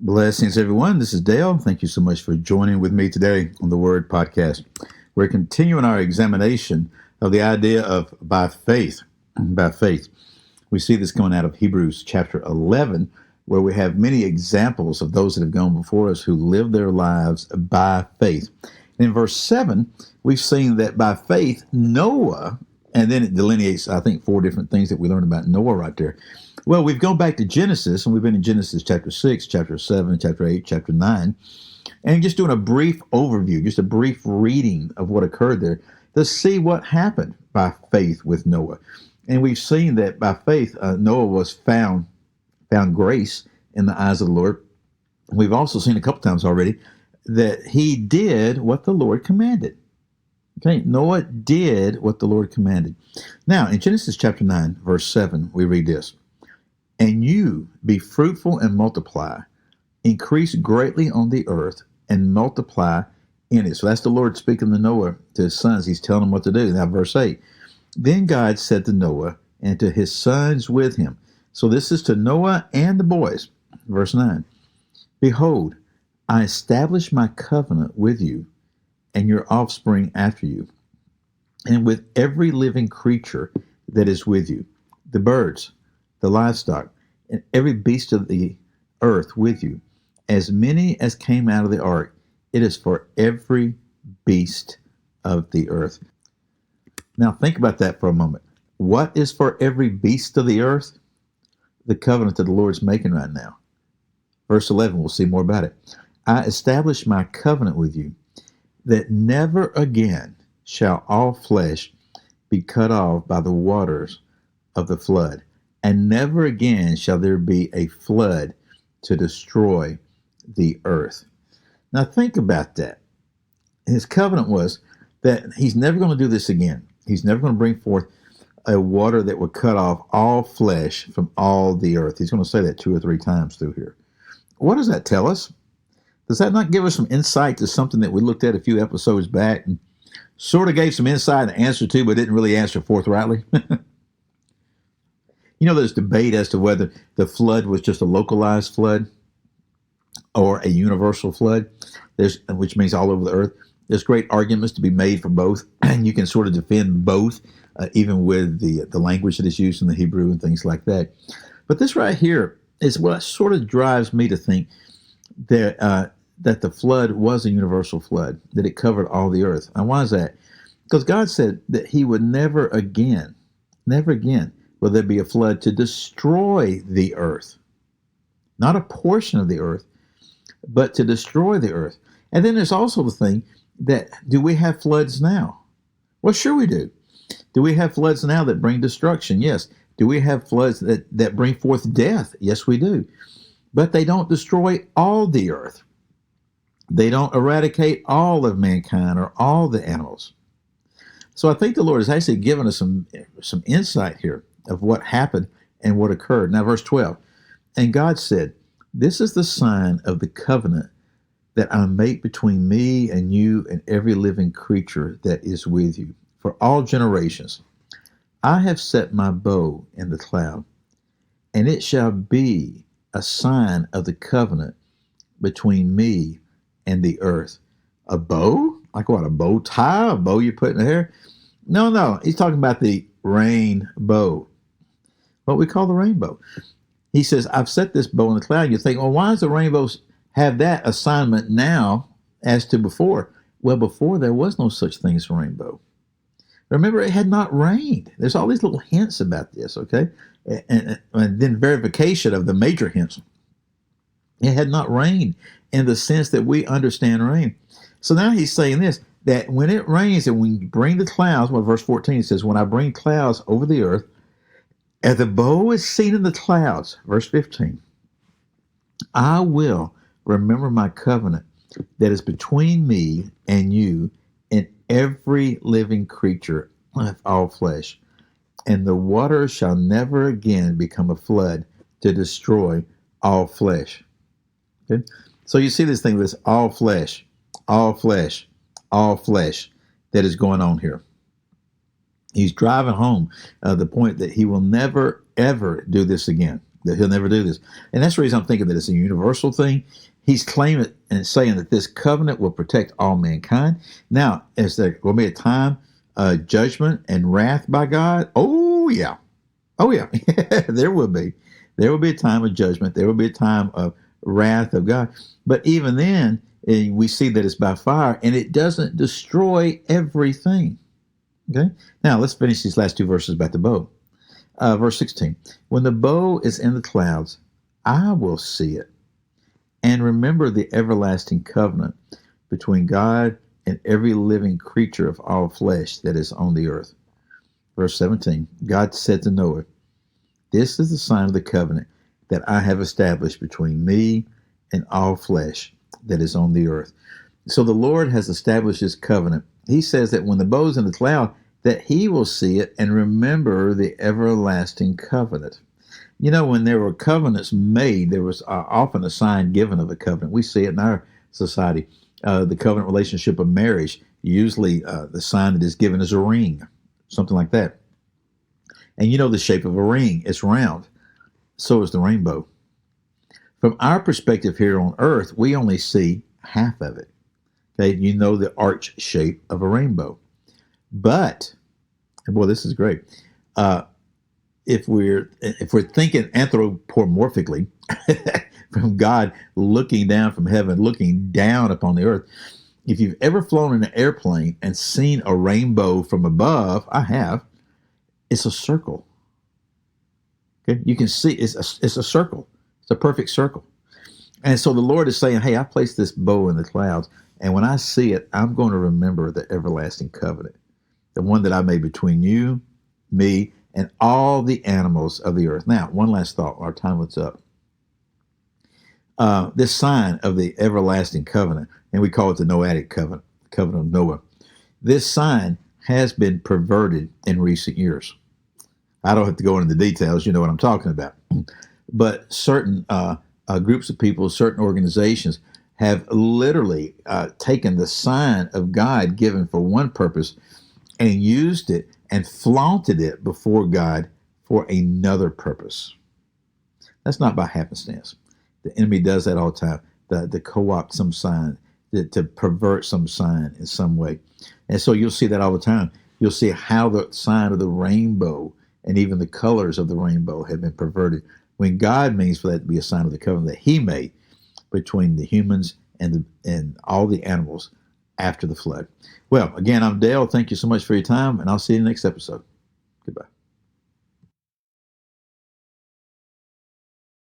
Blessings, everyone. This is Dale. Thank you so much for joining with me today on the Word Podcast. We're continuing our examination of the idea of by faith. By faith. We see this coming out of Hebrews chapter 11, where we have many examples of those that have gone before us who lived their lives by faith. And in verse 7, we've seen that by faith, Noah, and then it delineates, I think, four different things that we learned about Noah right there. Well, we've gone back to Genesis, and we've been in Genesis chapter 6, chapter 7, chapter 8, chapter 9, and just doing a brief overview, just a brief reading of what occurred there to see what happened by faith with Noah. And we've seen that by faith, Noah was found grace in the eyes of the Lord. We've also seen a couple times already that he did what the Lord commanded. Okay, Noah did what the Lord commanded. Now, in Genesis chapter 9, verse 7, we read this. And you be fruitful and multiply, increase greatly on the earth, and multiply in it. So that's the Lord speaking to Noah, to his sons. He's telling them what to do. Now, verse 8. Then God said to Noah and to his sons with him. So this is to Noah and the boys. Verse 9. Behold, I establish my covenant with you and your offspring after you, and with every living creature that is with you, the birds, the livestock, and every beast of the earth with you, as many as came out of the ark. It is for every beast of the earth. Now think about that for a moment. What is for every beast of the earth? The covenant that the Lord's making right now. Verse 11, we'll see more about it. I establish my covenant with you, that never again shall all flesh be cut off by the waters of the flood, and never again shall there be a flood to destroy the earth. Now think about that. His covenant was that he's never going to do this again. He's never going to bring forth a water that would cut off all flesh from all the earth. He's going to say that 2 or 3 times through here. What does that tell us? Does that not give us some insight to something that we looked at a few episodes back and sort of gave some insight and answer to, but didn't really answer forthrightly? There's debate as to whether the flood was just a localized flood or a universal flood, which means all over the earth. There's great arguments to be made for both, and you can sort of defend both, even with the language that is used in the Hebrew and things like that. But this right here is what sort of drives me to think that the flood was a universal flood, that it covered all the earth. And why is that? Because God said that he would never again will there be a flood to destroy the earth. Not a portion of the earth, but to destroy the earth. And then there's also the thing that, do we have floods now? Well, sure we do. Do we have floods now that bring destruction? Yes. Do we have floods that bring forth death? Yes, we do. But they don't destroy all the earth. They don't eradicate all of mankind or all the animals. So I think the Lord has actually given us some insight here of what happened and what occurred. Now, verse 12. And God said, this is the sign of the covenant that I make between me and you and every living creature that is with you for all generations. I have set my bow in the cloud, and it shall be a sign of the covenant between me and the earth. A bow? Like what, a bow tie? A bow you put in the hair? No. He's talking about the rainbow. What we call the rainbow. He says, I've set this bow in the cloud. You think, well, why does the rainbow have that assignment now as to before? Well, before there was no such thing as a rainbow. Remember, it had not rained. There's all these little hints about this, okay? And then verification of the major hints. It had not rained in the sense that we understand rain. So now he's saying this, that when it rains and when you bring the clouds, well, verse 14 says, when I bring clouds over the earth, as the bow is seen in the clouds, verse 15, I will remember my covenant that is between me and you and every living creature of all flesh. And the water shall never again become a flood to destroy all flesh. Okay? So you see this thing, this all flesh that is going on here. He's driving home the point that he will never, ever do this again. that he'll never do this. And that's the reason I'm thinking that it's a universal thing. He's claiming and saying that this covenant will protect all mankind. Now, is there will be a time judgment and wrath by God? Oh yeah, oh yeah, there will be. There will be a time of judgment. There will be a time of wrath of God. But even then, we see that it's by fire, and it doesn't destroy everything. Okay. Now let's finish these last two verses about the bow. Verse 16. When the bow is in the clouds, I will see it and remember the everlasting covenant between God and every living creature of all flesh that is on the earth. Verse 17, God said to Noah, this is the sign of the covenant that I have established between me and all flesh that is on the earth. So the Lord has established his covenant. He says that when the bow's in the cloud, that he will see it and remember the everlasting covenant. You know, when there were covenants made, there was often a sign given of a covenant. We see it in our society. The covenant relationship of marriage, usually the sign that is given is a ring, something like that. And you know the shape of a ring, it's round. So is the rainbow. From our perspective here on earth, we only see half of it. Okay, you know the arch shape of a rainbow. But, and boy, this is great. If we're thinking anthropomorphically, from God looking down from heaven, looking down upon the earth, if you've ever flown in an airplane and seen a rainbow from above, I have. It's a circle. Okay, you can see it's a circle. It's a perfect circle. And so the Lord is saying, hey, I placed this bow in the clouds, and when I see it, I'm going to remember the everlasting covenant, the one that I made between you, me, and all the animals of the earth. Now, one last thought. Our time is up. This sign of the everlasting covenant, and we call it the Noahic covenant, covenant of Noah. This sign has been perverted in recent years. I don't have to go into the details. You know what I'm talking about. But certain groups of people, certain organizations have literally taken the sign of God given for one purpose and used it and flaunted it before God for another purpose. That's not by happenstance. The enemy does that all the time, to co-opt some sign, to pervert some sign in some way. And so you'll see that all the time. You'll see how the sign of the rainbow and even the colors of the rainbow have been perverted, when God means for that to be a sign of the covenant that he made between the humans and all the animals after the flood. Well, again, I'm Dale. Thank you so much for your time, and I'll see you in the next episode.